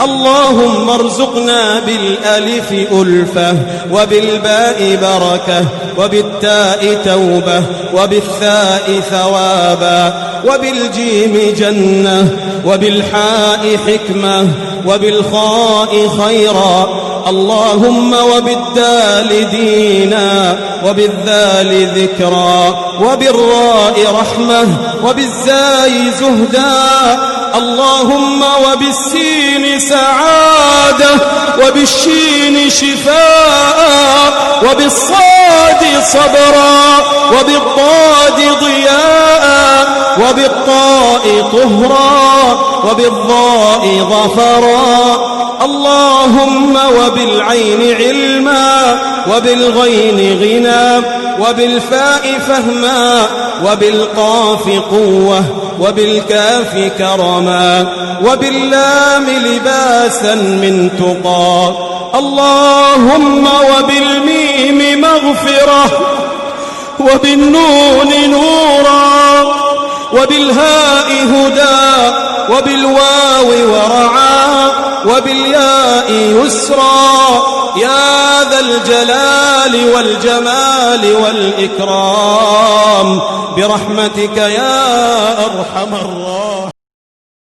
اللهم ارزقنا بالألف ألفة، وبالباء بركة، وبالتاء توبة، وبالثاء ثوابا، وبالجيم جنة، وبالحاء حكمة، وبالخاء خيرا. اللهم وبالدال دينا، وبالذال ذكرا، وبالراء رحمة، وبالزاي زهدا. اللهم وبالسين سعادة، وبالشين شفاء، وبالصاد صبرا، وبالضاد ضياء، وبالطاء طهرا، وبالضاء ظفرا. اللهم وبالعين علما، وبالغين غنى، وبالفاء فهما، وبالقاف قوة، وبالكاف كرما، وباللام لباسا من تقى. اللهم وبالميم مغفرة، وبالنون نورا، وبالهاء هدى، وبالواو ورعا، وبالياء يسرا. يا ذا الجلال والجمال والإكرام برحمتك يا أرحم الراحمين.